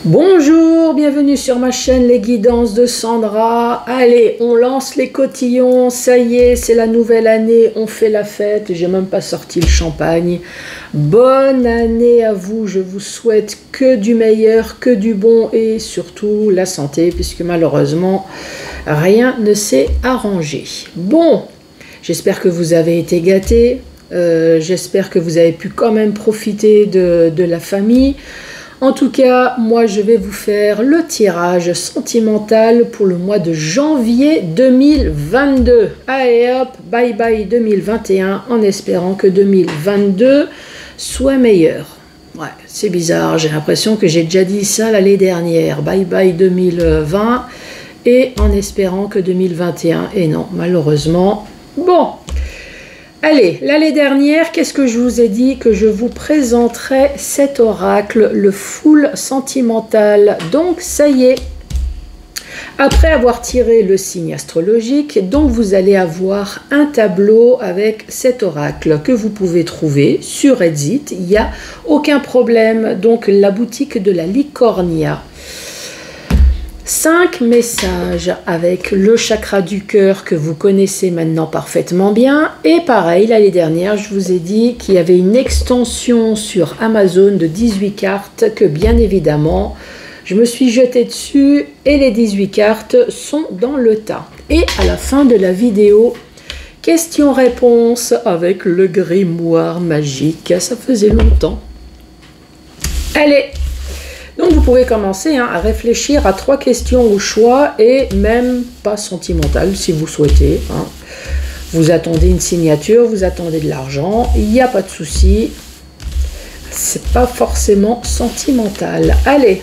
Bonjour, bienvenue sur ma chaîne Les Guidances de Sandra. Allez, on lance les cotillons, ça y est, c'est la nouvelle année, on fait la fête. J'ai même pas sorti le champagne. Bonne année à vous, je vous souhaite que du meilleur, que du bon et surtout la santé, puisque malheureusement, rien ne s'est arrangé. Bon, j'espère que vous avez été gâtés, j'espère que vous avez pu quand même profiter de la famille. En tout cas, moi je vais vous faire le tirage sentimental pour le mois de janvier 2022. Allez hop, bye bye 2021 en espérant que 2022 soit meilleur. Ouais, c'est bizarre, j'ai l'impression que j'ai déjà dit ça l'année dernière. Bye bye 2020 et en espérant que 2021. Et non, malheureusement. Bon. Allez, l'année dernière, qu'est-ce que je vous ai dit? Que je vous présenterai cet oracle, le full sentimental. Donc, ça y est. Après avoir tiré le signe astrologique, donc vous allez avoir un tableau avec cet oracle que vous pouvez trouver sur Reddit. Il n'y a aucun problème. Donc, la boutique de la Licornia. 5 messages avec le chakra du cœur que vous connaissez maintenant parfaitement bien. Et pareil, l'année dernière, je vous ai dit qu'il y avait une extension sur Amazon de 18 cartes que bien évidemment, je me suis jetée dessus et les 18 cartes sont dans le tas. Et à la fin de la vidéo, question-réponse avec le grimoire magique. Ça faisait longtemps. Allez! Donc vous pouvez commencer à réfléchir à 3 questions au choix et même pas sentimentales si vous souhaitez. Vous attendez une signature, vous attendez de l'argent, il n'y a pas de souci. C'est pas forcément sentimental. Allez,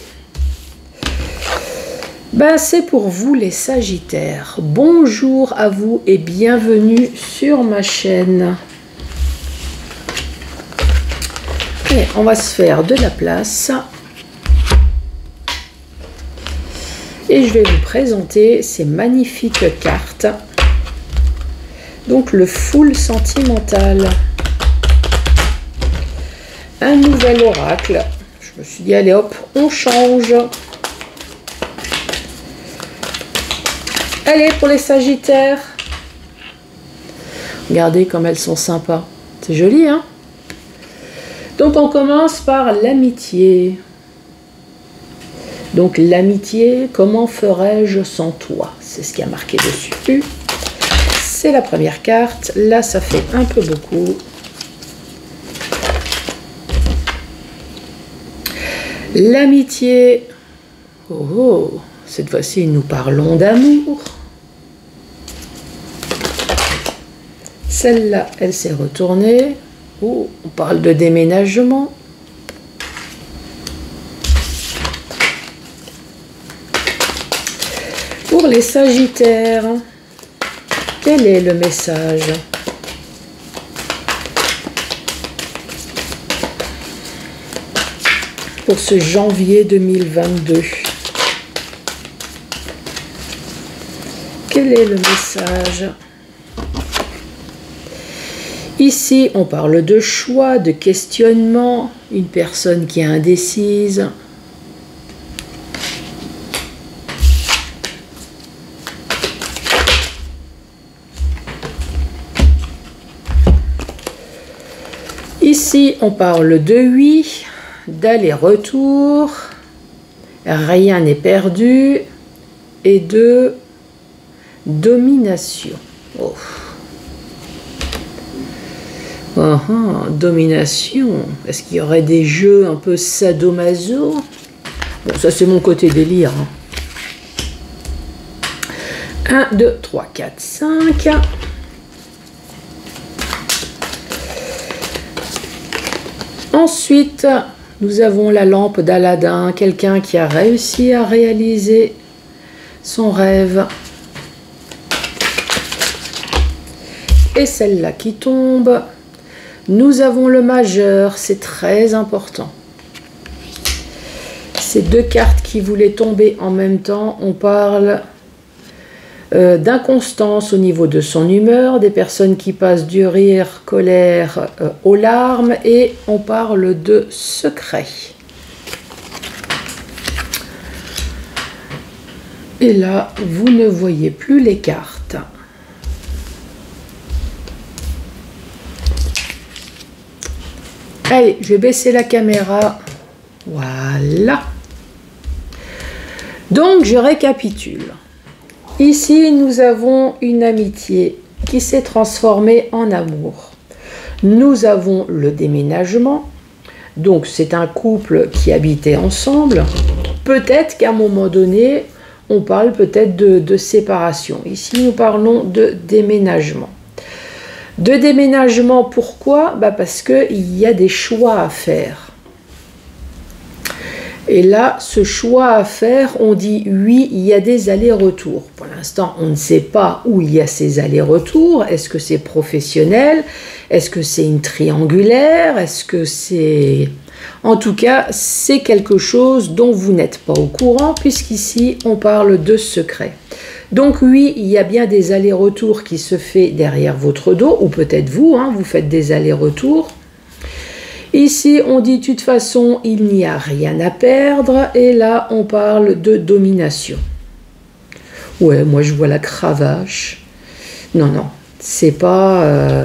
ben, c'est pour vous les Sagittaires. Bonjour à vous et bienvenue sur ma chaîne. Allez, on va se faire de la place. Et je vais vous présenter ces magnifiques cartes. Donc le full sentimental. Un nouvel oracle. Je me suis dit, allez hop, on change. Allez, pour les Sagittaires. Regardez comme elles sont sympas. C'est joli, hein? Donc on commence par l'amitié. Donc l'amitié, comment ferais-je sans toi? C'est ce qui a marqué dessus. C'est la première carte. Là, ça fait un peu beaucoup. L'amitié. Oh, cette fois-ci, nous parlons d'amour. Celle-là, elle s'est retournée. Oh, on parle de déménagement. Pour les Sagittaires, quel est le message? Pour ce janvier 2022. Quel est le message? Ici, on parle de choix, de questionnement, une personne qui est indécise. Ici, on parle de oui, d'aller-retour, rien n'est perdu, et de domination. Oh. Domination. Est-ce qu'il y aurait des jeux un peu sadomaso? Bon, ça c'est mon côté délire. 1, 2, 3, 4, 5... Ensuite, nous avons la lampe d'Aladin, quelqu'un qui a réussi à réaliser son rêve. Et celle-là qui tombe. Nous avons le majeur, c'est très important. Ces 2 cartes qui voulaient tomber en même temps, on parle d'inconstance au niveau de son humeur, des personnes qui passent du rire, colère aux larmes, et on parle de secret. Et là, vous ne voyez plus les cartes. Allez, je vais baisser la caméra. Voilà. Donc, je récapitule. Ici, nous avons une amitié qui s'est transformée en amour. Nous avons le déménagement. Donc, c'est un couple qui habitait ensemble. Peut-être qu'à un moment donné, on parle peut-être de séparation. Ici, nous parlons de déménagement. De déménagement, pourquoi? Parce qu'il y a des choix à faire. Et là, ce choix à faire, on dit oui, il y a des allers-retours. Pour l'instant, on ne sait pas où il y a ces allers-retours. Est-ce que c'est professionnel? Est-ce que c'est une triangulaire? Est-ce que c'est... En tout cas, c'est quelque chose dont vous n'êtes pas au courant, puisqu'ici, on parle de secret. Donc oui, il y a bien des allers-retours qui se font derrière votre dos, ou peut-être vous, vous faites des allers-retours. Ici, on dit de toute façon, il n'y a rien à perdre. Et là, on parle de domination. Ouais, moi, je vois la cravache. Non, non, c'est pas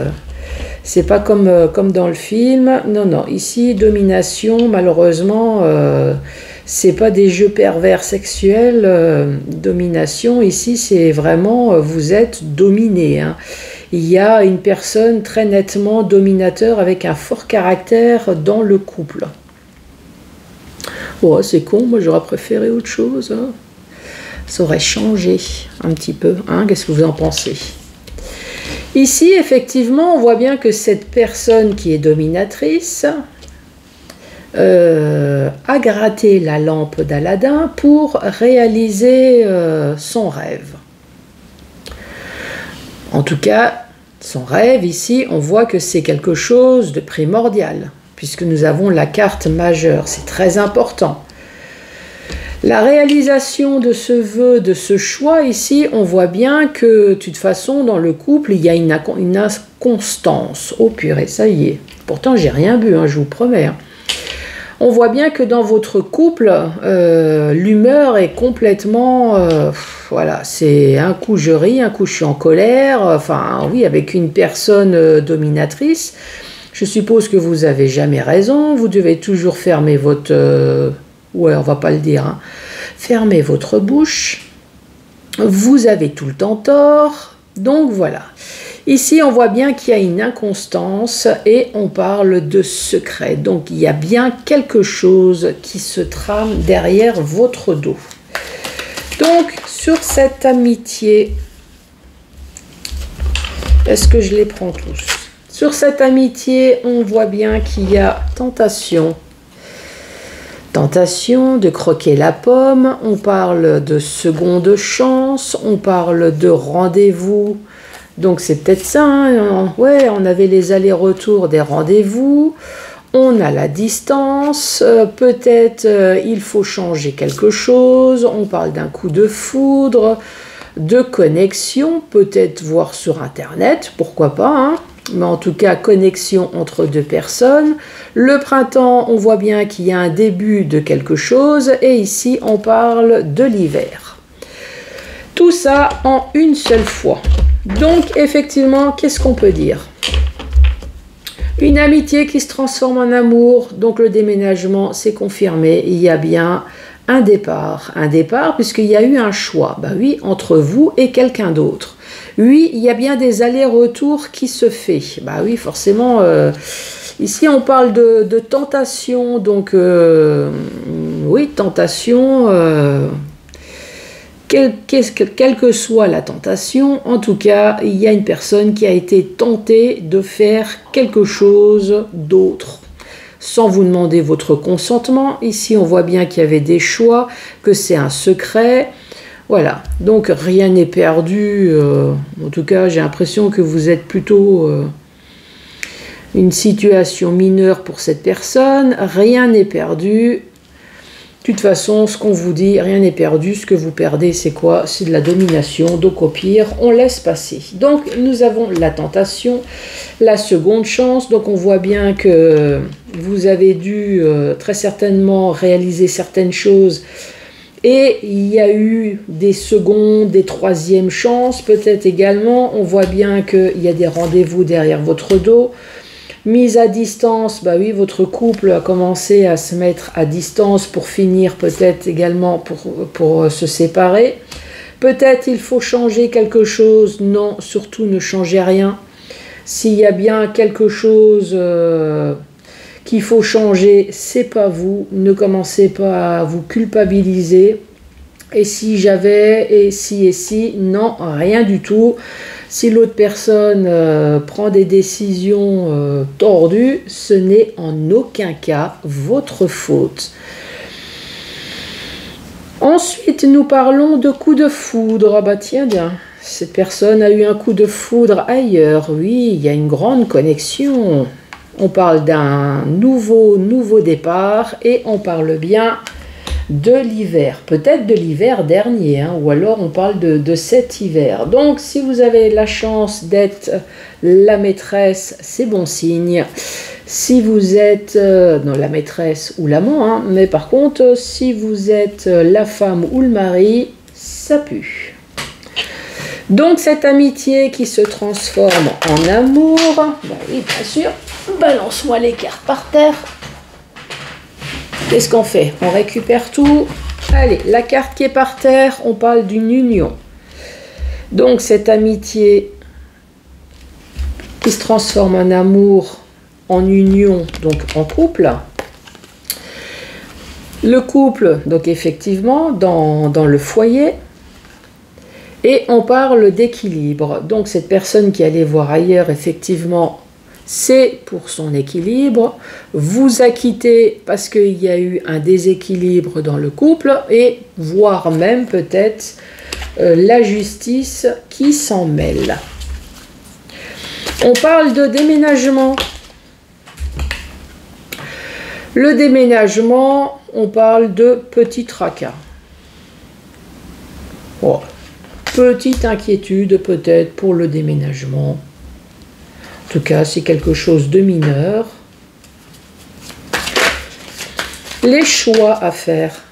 comme dans le film. Non, non, ici, domination, malheureusement, c'est pas des jeux pervers sexuels. Domination, ici, c'est vraiment, vous êtes dominé, Il y a une personne très nettement dominateur avec un fort caractère dans le couple. Oh, c'est con, moi j'aurais préféré autre chose. Ça aurait changé un petit peu. Qu'est-ce que vous en pensez? Ici, effectivement, on voit bien que cette personne qui est dominatrice a gratté la lampe d'Aladin pour réaliser son rêve. En tout cas, son rêve, ici, on voit que c'est quelque chose de primordial, puisque nous avons la carte majeure, c'est très important. La réalisation de ce vœu, de ce choix, ici, on voit bien que, de toute façon, dans le couple, il y a une inconstance. Oh purée, ça y est. Pourtant, j'ai rien bu, je vous promets. On voit bien que dans votre couple, l'humeur est complètement... voilà, c'est un coup je ris, un coup je suis en colère. Enfin, oui, avec une personne dominatrice. Je suppose que vous n'avez jamais raison. Vous devez toujours fermer votre... ouais, on va pas le dire. Fermez votre bouche. Vous avez tout le temps tort. Donc, voilà. Ici, on voit bien qu'il y a une inconstance et on parle de secret. Donc, il y a bien quelque chose qui se trame derrière votre dos. Donc, sur cette amitié, est-ce que je les prends tous? Sur cette amitié, on voit bien qu'il y a tentation. Tentation de croquer la pomme. On parle de seconde chance. On parle de rendez-vous. Donc c'est peut-être ça, ouais, on avait les allers-retours des rendez-vous, on a la distance, peut-être il faut changer quelque chose, on parle d'un coup de foudre, de connexion, peut-être voir sur Internet, pourquoi pas, mais en tout cas connexion entre deux personnes. Le printemps, on voit bien qu'il y a un début de quelque chose, et ici on parle de l'hiver. Tout ça en une seule fois. Donc, effectivement, qu'est-ce qu'on peut dire? Une amitié qui se transforme en amour, donc le déménagement, c'est confirmé. Il y a bien un départ puisqu'il y a eu un choix, oui, entre vous et quelqu'un d'autre. Oui, il y a bien des allers-retours qui se font. Oui, forcément, ici on parle de tentation, donc oui, tentation... Quelle que soit la tentation, en tout cas, il y a une personne qui a été tentée de faire quelque chose d'autre, sans vous demander votre consentement. Ici, on voit bien qu'il y avait des choix, que c'est un secret. Voilà, donc rien n'est perdu. En tout cas, j'ai l'impression que vous êtes plutôt une situation mineure pour cette personne. Rien n'est perdu. De toute façon, ce qu'on vous dit, rien n'est perdu. Ce que vous perdez, c'est quoi? C'est de la domination. Donc, au pire, on laisse passer. Donc, nous avons la tentation, la seconde chance. Donc, on voit bien que vous avez dû très certainement réaliser certaines choses Et il y a eu des secondes, des troisièmes chances, peut-être également. On voit bien qu'il y a des rendez-vous derrière votre dos. Mise à distance, bah oui, votre couple a commencé à se mettre à distance pour finir peut-être également pour se séparer. Peut-être il faut changer quelque chose. Non, surtout ne changez rien. S'il y a bien quelque chose qu'il faut changer, c'est pas vous. Ne commencez pas à vous culpabiliser. Et si j'avais, et si, non, rien du tout. Si l'autre personne prend des décisions tordues, ce n'est en aucun cas votre faute. Ensuite, nous parlons de coup de foudre. Ah bah tiens, cette personne a eu un coup de foudre ailleurs. Oui, il y a une grande connexion. On parle d'un nouveau départ et on parle bien de l'hiver, peut-être de l'hiver dernier, hein, ou alors on parle de cet hiver. Donc si vous avez la chance d'être la maîtresse, c'est bon signe. Si vous êtes non, la maîtresse ou l'amant, hein, mais par contre si vous êtes la femme ou le mari, ça pue. Donc cette amitié qui se transforme en amour, bah oui bien sûr, balance-moi les cartes par terre. Qu'est-ce qu'on fait? On récupère tout. Allez, la carte qui est par terre, on parle d'une union. Donc cette amitié qui se transforme en amour, en union, donc en couple. Le couple, donc effectivement, dans le foyer. Et on parle d'équilibre. Donc cette personne qui allait voir ailleurs, effectivement, c'est pour son équilibre. Vous acquittez parce qu'il y a eu un déséquilibre dans le couple et voire même peut-être la justice qui s'en mêle. On parle de déménagement. Le déménagement, on parle de petit tracas. Oh, petite inquiétude peut-être pour le déménagement. En tout cas, c'est quelque chose de mineur. Les choix à faire.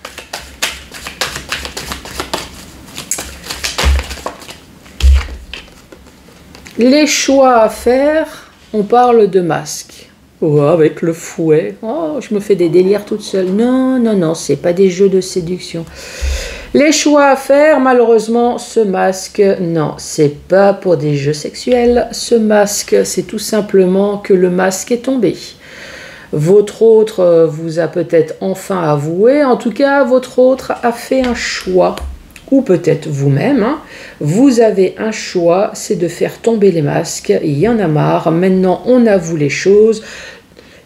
Les choix à faire, on parle de masque. Oh, avec le fouet. Oh, je me fais des délires toute seule. Non, non, non, c'est pas des jeux de séduction. Les choix à faire, malheureusement, ce masque, non, c'est pas pour des jeux sexuels. Ce masque, c'est tout simplement que le masque est tombé. Votre autre vous a peut-être enfin avoué, en tout cas, votre autre a fait un choix, ou peut-être vous-même, hein. Vous avez un choix, c'est de faire tomber les masques. Il y en a marre, maintenant on avoue les choses.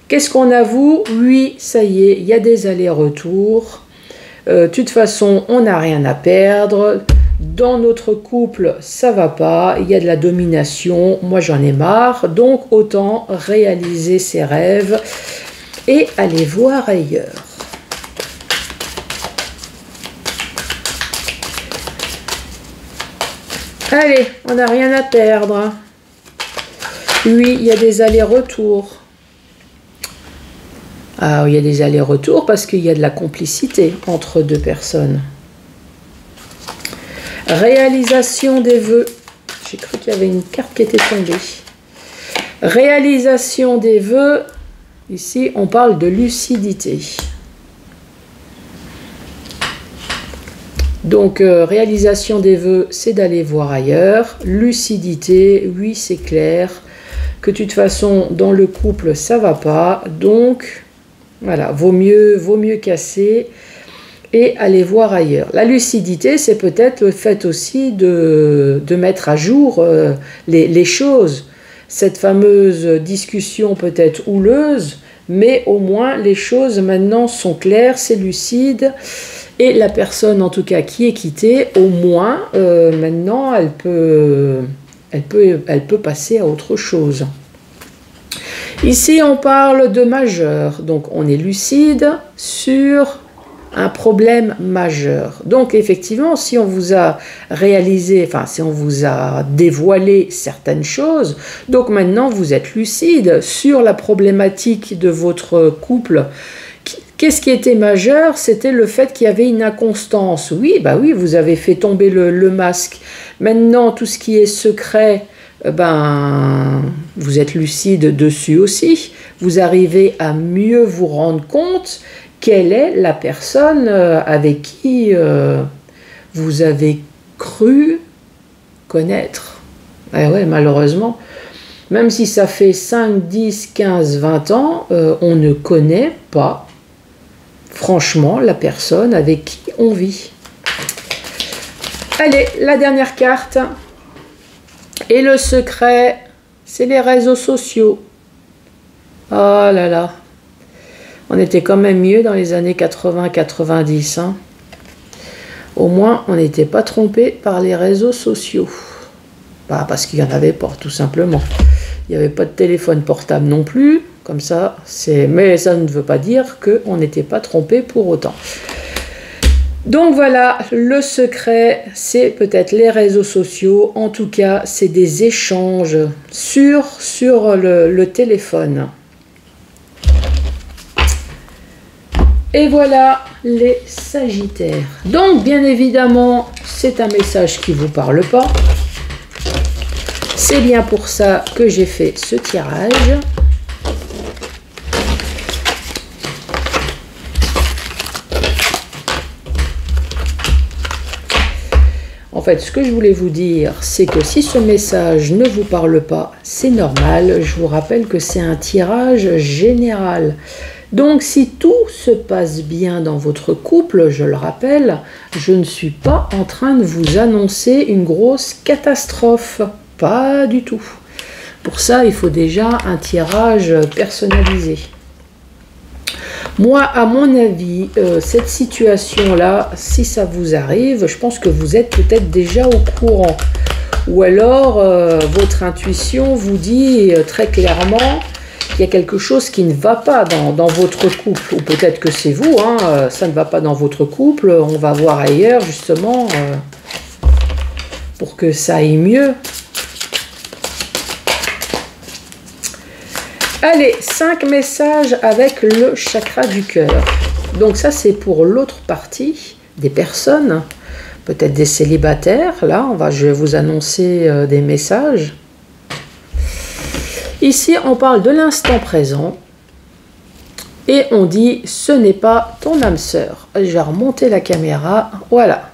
Qu'est-ce qu'on avoue? Oui, ça y est, il y a des allers-retours. De toute façon, on n'a rien à perdre. Dans notre couple, ça va pas. Il y a de la domination. Moi, j'en ai marre. Donc, autant réaliser ses rêves et aller voir ailleurs. Allez, on n'a rien à perdre. Oui, il y a des allers-retours. Ah, il y a des allers-retours parce qu'il y a de la complicité entre deux personnes. Réalisation des vœux. J'ai cru qu'il y avait une carte qui était tombée. Réalisation des vœux. Ici, on parle de lucidité. Donc, réalisation des vœux, c'est d'aller voir ailleurs. Lucidité, oui, c'est clair. Que de toute façon, dans le couple, ça va pas. Donc... voilà, vaut mieux casser et aller voir ailleurs. La lucidité, c'est peut-être le fait aussi de mettre à jour les choses. Cette fameuse discussion peut-être houleuse, mais au moins les choses maintenant sont claires, c'est lucide. Et la personne en tout cas qui est quittée, au moins maintenant elle peut passer à autre chose. Ici, on parle de majeur, donc on est lucide sur un problème majeur. Donc effectivement, si on vous a réalisé, enfin si on vous a dévoilé certaines choses, donc maintenant vous êtes lucide sur la problématique de votre couple Qu'est-ce qui était majeur? C'était le fait qu'il y avait une inconstance. Oui, bah oui, vous avez fait tomber le masque. Maintenant, tout ce qui est secret, ben, vous êtes lucide dessus aussi. Vous arrivez à mieux vous rendre compte quelle est la personne avec qui vous avez cru connaître. Eh ouais, malheureusement, même si ça fait 5, 10, 15, 20 ans, on ne connaît pas franchement la personne avec qui on vit. Allez, la dernière carte. Et le secret, c'est les réseaux sociaux. Oh là là. On était quand même mieux dans les années 80-90. Hein. Au moins, on n'était pas trompé par les réseaux sociaux. Bah, parce qu'il n'y en avait pas, tout simplement. Il n'y avait pas de téléphone portable non plus. Comme ça, mais ça ne veut pas dire qu'on n'était pas trompé pour autant. Donc voilà, le secret, c'est peut-être les réseaux sociaux. En tout cas, c'est des échanges sur le téléphone. Et voilà les Sagittaires. Donc, bien évidemment, c'est un message qui ne vous parle pas. C'est bien pour ça que j'ai fait ce tirage. En fait, ce que je voulais vous dire, c'est que si ce message ne vous parle pas, c'est normal. Je vous rappelle que c'est un tirage général. Donc, si tout se passe bien dans votre couple, je le rappelle, je ne suis pas en train de vous annoncer une grosse catastrophe. Pas du tout. Pour ça, il faut déjà un tirage personnalisé. Moi, à mon avis, cette situation-là, si ça vous arrive, je pense que vous êtes peut-être déjà au courant. Ou alors, votre intuition vous dit très clairement qu'il y a quelque chose qui ne va pas dans votre couple. Ou peut-être que c'est vous, hein, ça ne va pas dans votre couple. On va voir ailleurs, justement, pour que ça aille mieux. Allez, 5 messages avec le chakra du cœur. Donc ça, c'est pour l'autre partie des personnes, peut-être des célibataires. Là, je vais vous annoncer des messages. Ici, on parle de l'instant présent. Et on dit, ce n'est pas ton âme sœur. Je vais remonter la caméra. Voilà.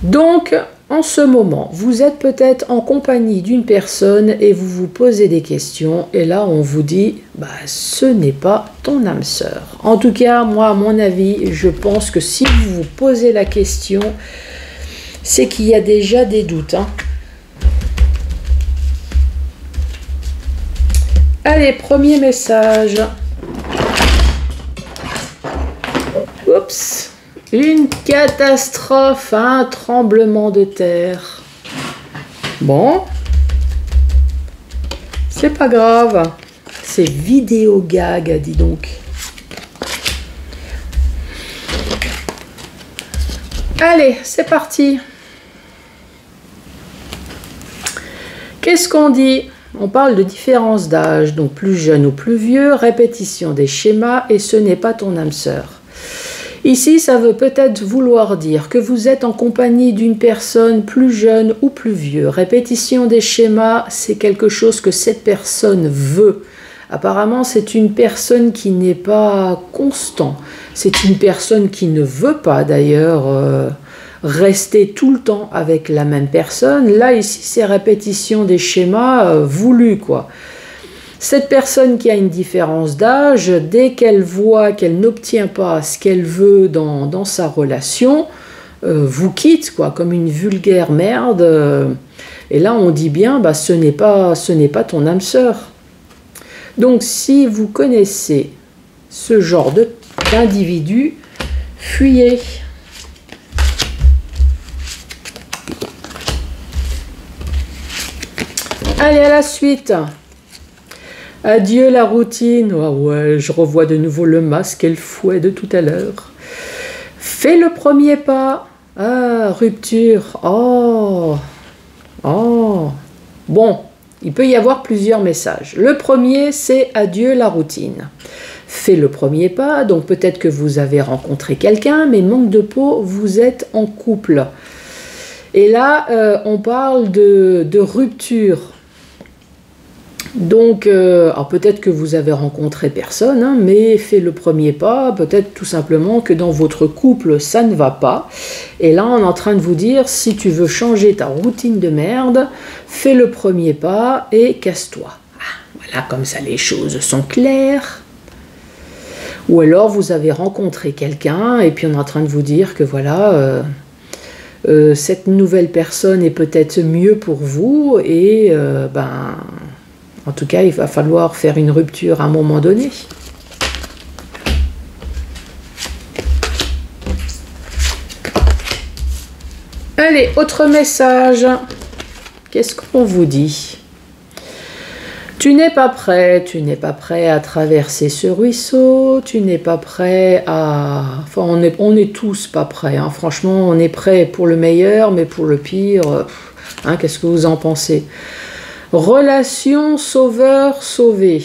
Donc, en ce moment, vous êtes peut-être en compagnie d'une personne et vous vous posez des questions. Et là, on vous dit, bah, ce n'est pas ton âme sœur. En tout cas, moi, à mon avis, je pense que si vous vous posez la question, c'est qu'il y a déjà des doutes. Hein. Allez, premier message. Oups. Une catastrophe, un tremblement de terre. Bon. C'est pas grave. C'est vidéo gag, dis donc. Allez, c'est parti. Qu'est-ce qu'on dit? On parle de différence d'âge, donc plus jeune ou plus vieux, répétition des schémas, et ce n'est pas ton âme sœur. Ici, ça veut peut-être vouloir dire que vous êtes en compagnie d'une personne plus jeune ou plus vieux. Répétition des schémas, c'est quelque chose que cette personne veut. Apparemment, c'est une personne qui n'est pas constant. C'est une personne qui ne veut pas, d'ailleurs, rester tout le temps avec la même personne. Là, ici, c'est répétition des schémas voulus, quoi. Cette personne qui a une différence d'âge, dès qu'elle voit qu'elle n'obtient pas ce qu'elle veut dans sa relation, vous quitte, quoi, comme une vulgaire merde. Et là, on dit bien, bah, ce n'est pas ton âme sœur. Donc, si vous connaissez ce genre d'individu, fuyez. Allez, à la suite. Adieu la routine. Oh ouais, je revois de nouveau le masque et le fouet de tout à l'heure. Fais le premier pas. Ah, rupture. Oh. Oh. Bon, il peut y avoir plusieurs messages. Le premier, c'est adieu la routine. fait le premier pas. Donc peut-être que vous avez rencontré quelqu'un, mais manque de peau, vous êtes en couple. Et là, on parle de rupture. Donc, alors peut-être que vous avez rencontré personne, hein, mais fait le premier pas, peut-être tout simplement que dans votre couple, ça ne va pas. Et là, on est en train de vous dire, si tu veux changer ta routine de merde, fais le premier pas et casse-toi. Ah, voilà, comme ça les choses sont claires. Ou alors, vous avez rencontré quelqu'un et puis on est en train de vous dire que voilà... cette nouvelle personne est peut-être mieux pour vous et en tout cas il va falloir faire une rupture à un moment donné. Allez, autre message. Qu'est-ce qu'on vous dit? Tu n'es pas prêt à traverser ce ruisseau, tu n'es pas prêt à... Enfin, on est tous pas prêts, hein. Franchement, on est prêt pour le meilleur, mais pour le pire, hein, qu'est-ce que vous en pensez? Relation sauveur-sauvé.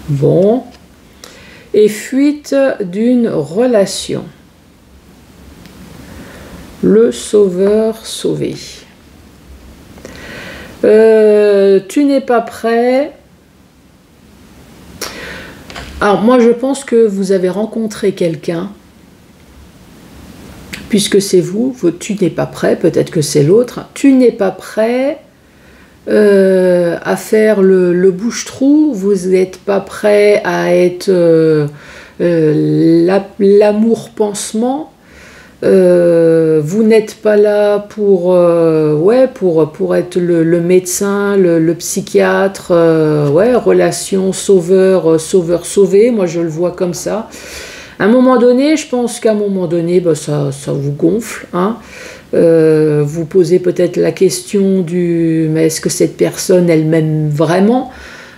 Bon. Et fuite d'une relation. Le sauveur-sauvé. Tu n'es pas prêt. Alors moi je pense que vous avez rencontré quelqu'un, puisque c'est vous, tu n'es pas prêt, peut-être que c'est l'autre, tu n'es pas prêt à faire le bouche-trou, vous n'êtes pas prêt à être l'amour-pansement. Vous n'êtes pas là pour être le médecin, le psychiatre, relation sauveur-sauvé, moi je le vois comme ça. À un moment donné, je pense qu'à un moment donné, ça vous gonfle, hein. Vous posez peut-être la question mais est-ce que cette personne elle m'aime vraiment?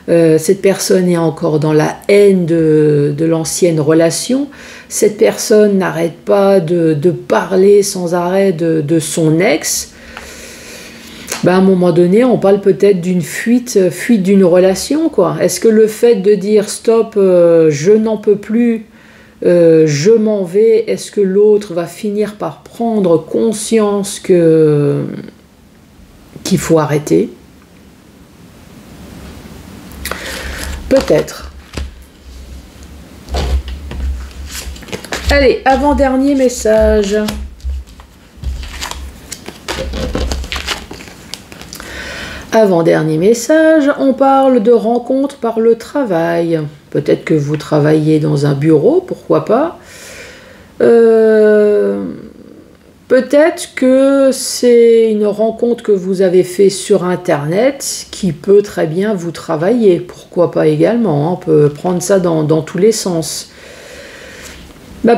Cette personne est encore dans la haine de l'ancienne relation. Cette personne n'arrête pas de parler sans arrêt de son ex. À un moment donné, on parle peut-être d'une fuite d'une relation, quoi. Est-ce que le fait de dire stop, je n'en peux plus, je m'en vais, est-ce que l'autre va finir par prendre conscience qu'il faut arrêter? Peut-être. Allez, avant-dernier message. Avant-dernier message, on parle de rencontres par le travail. Peut-être que vous travaillez dans un bureau, pourquoi pas. Peut-être que c'est une rencontre que vous avez fait sur Internet qui peut très bien vous travailler. Pourquoi pas également, hein, on peut prendre ça dans tous les sens.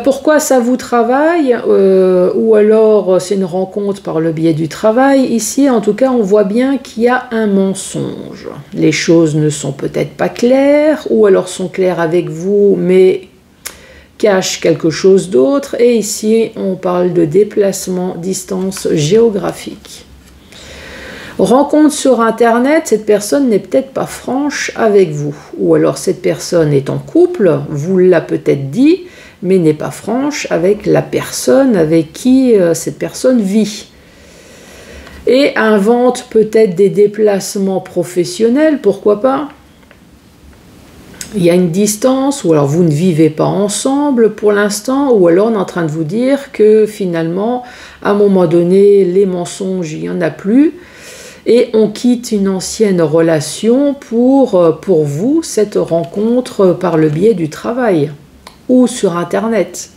Pourquoi ça vous travaille ou alors c'est une rencontre par le biais du travail. Ici, en tout cas, on voit bien qu'il y a un mensonge. Les choses ne sont peut-être pas claires ou alors sont claires avec vous, mais cachent quelque chose d'autre. Et ici, on parle de déplacement, distance géographique. Rencontre sur Internet, cette personne n'est peut-être pas franche avec vous. Ou alors cette personne est en couple, vous l'a peut-être dit, mais n'est pas franche avec la personne avec qui cette personne vit. Et invente peut-être des déplacements professionnels, pourquoi pas? Il y a une distance, ou alors vous ne vivez pas ensemble pour l'instant, ou alors on est en train de vous dire que finalement, à un moment donné, les mensonges, il n'y en a plus, et on quitte une ancienne relation pour vous, cette rencontre par le biais du travail. Ou sur Internet.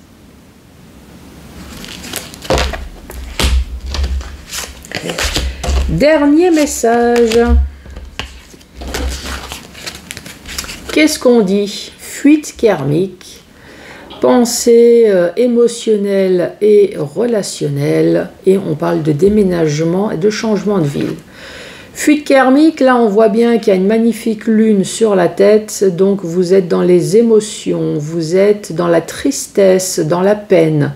Dernier message. Qu'est-ce qu'on dit? Fuite karmique, pensée émotionnelle et relationnelle, et on parle de déménagement et de changement de ville. Fuite karmique, là on voit bien qu'il y a une magnifique lune sur la tête, donc vous êtes dans les émotions, vous êtes dans la tristesse, dans la peine.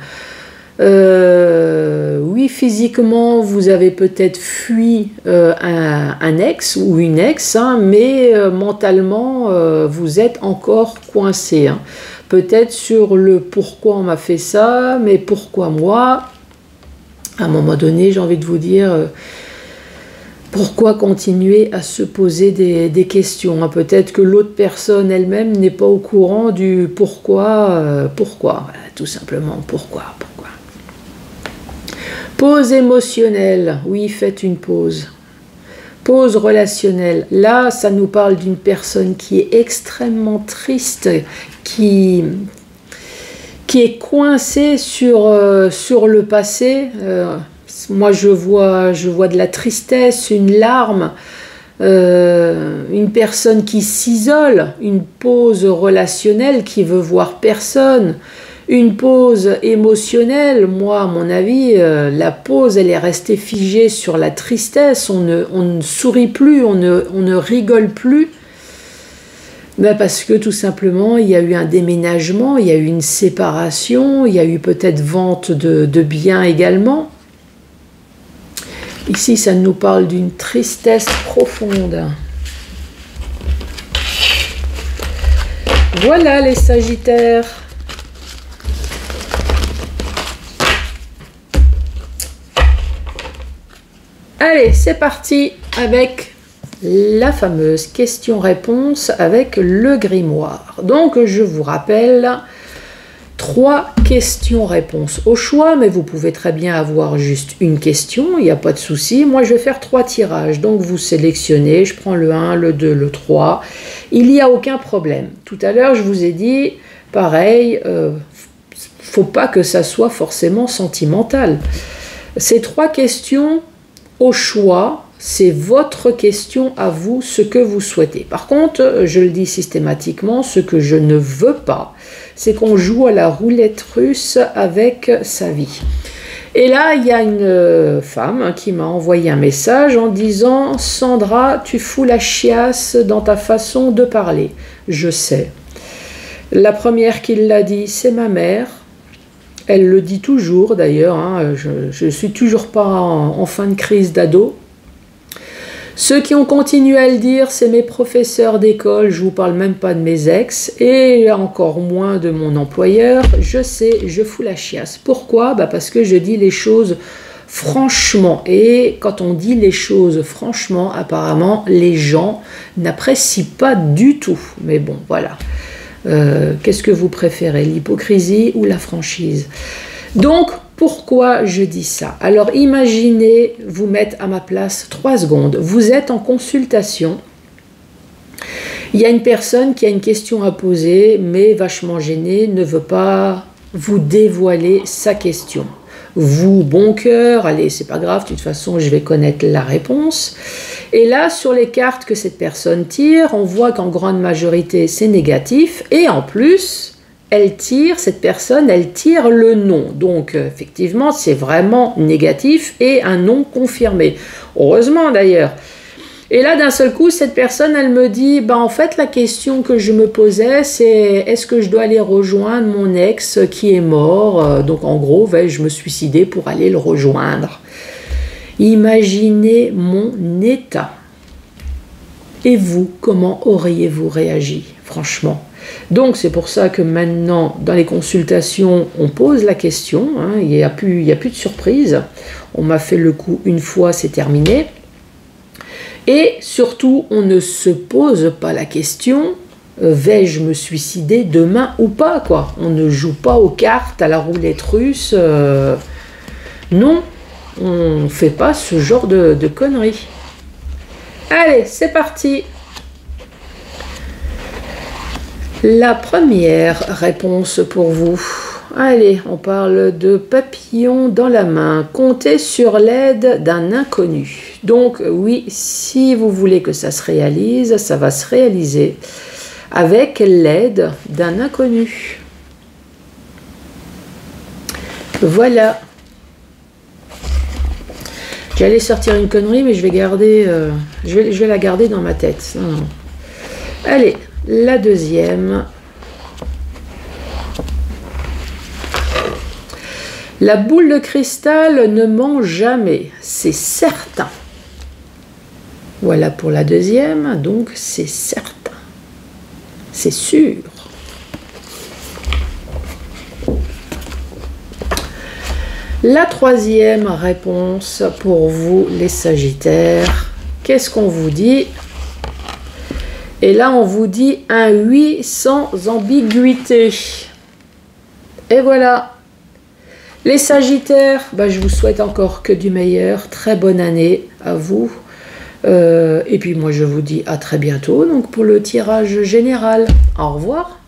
Oui, physiquement, vous avez peut-être fui un ex ou une ex, hein, mais mentalement, vous êtes encore coincé. Hein. Peut-être sur le pourquoi on m'a fait ça, mais pourquoi moi? À un moment donné, j'ai envie de vous dire, pourquoi continuer à se poser des questions, hein? Peut-être que l'autre personne elle-même n'est pas au courant du pourquoi, pourquoi, voilà, tout simplement, pourquoi. Pause émotionnelle, oui, faites une pause. Pause relationnelle, là, ça nous parle d'une personne qui est extrêmement triste, qui est coincée sur le passé. Moi, je vois de la tristesse, une larme, une personne qui s'isole, une pause relationnelle qui veut voir personne. Une pause émotionnelle, moi, à mon avis, la pause, elle est restée figée sur la tristesse. On ne sourit plus, on ne rigole plus. Ben parce que tout simplement, il y a eu un déménagement, il y a eu une séparation, il y a eu peut-être vente de biens également. Ici, ça nous parle d'une tristesse profonde. Voilà les Sagittaires. Allez, c'est parti avec la fameuse question-réponse avec le grimoire. Donc, je vous rappelle 3 questions-réponses au choix, mais vous pouvez très bien avoir juste une question, il n'y a pas de souci. Moi, je vais faire 3 tirages, donc vous sélectionnez, je prends le 1, le 2, le 3. Il n'y a aucun problème. Tout à l'heure, je vous ai dit, pareil, faut pas que ça soit forcément sentimental. Ces 3 questions au choix, c'est votre question à vous, ce que vous souhaitez. Par contre, je le dis systématiquement, ce que je ne veux pas, c'est qu'on joue à la roulette russe avec sa vie. Et là, il y a une femme qui m'a envoyé un message en disant « Sandra, tu fous la chiasse dans ta façon de parler. » Je sais. La première qui l'a dit, c'est ma mère. Elle le dit toujours d'ailleurs, hein, je ne suis toujours pas en fin de crise d'ado. Ceux qui ont continué à le dire, c'est mes professeurs d'école, je ne vous parle même pas de mes ex, et encore moins de mon employeur. Je sais, je fous la chiasse. Pourquoi? Parce que je dis les choses franchement. Et quand on dit les choses franchement, apparemment, les gens n'apprécient pas du tout. Mais bon, voilà. Qu'est-ce que vous préférez, l'hypocrisie ou la franchise? Donc, pourquoi je dis ça? Alors, imaginez vous mettre à ma place 3 secondes. Vous êtes en consultation. Il y a une personne qui a une question à poser, mais vachement gênée, ne veut pas vous dévoiler sa question. Vous, bon cœur, allez, c'est pas grave, de toute façon, je vais connaître la réponse. Et là, sur les cartes que cette personne tire, on voit qu'en grande majorité, c'est négatif. Et en plus, cette personne, elle tire le non. Donc, effectivement, c'est vraiment négatif et un non confirmé. Heureusement, d'ailleurs. Et là, d'un seul coup, cette personne, elle me dit, en fait, la question que je me posais, c'est est-ce que je dois aller rejoindre mon ex qui est mort? Donc, en gros, vais-je me suicider pour aller le rejoindre? Imaginez mon état. Et vous, comment auriez-vous réagi, franchement? Donc, c'est pour ça que maintenant, dans les consultations, on pose la question. Hein, il n'y a plus de surprise. On m'a fait le coup une fois, c'est terminé. Et surtout, on ne se pose pas la question vais-je me suicider demain ou pas, quoi. On ne joue pas aux cartes à la roulette russe. Non, on ne fait pas ce genre de conneries. Allez, c'est parti. La première réponse pour vous. Allez, on parle de papillon dans la main. Comptez sur l'aide d'un inconnu. Donc oui, si vous voulez que ça se réalise, ça va se réaliser avec l'aide d'un inconnu. Voilà. J'allais sortir une connerie, mais je vais garder, je vais la garder dans ma tête. Non, non. Allez, la deuxième. La boule de cristal ne ment jamais, c'est certain. Voilà pour la deuxième, donc c'est certain. C'est sûr. La troisième réponse pour vous, les Sagittaires. Qu'est-ce qu'on vous dit? Et là, on vous dit un oui sans ambiguïté. Et voilà. Les Sagittaires, je vous souhaite encore que du meilleur. Très bonne année à vous. Et puis moi, je vous dis à très bientôt donc pour le tirage général. Au revoir.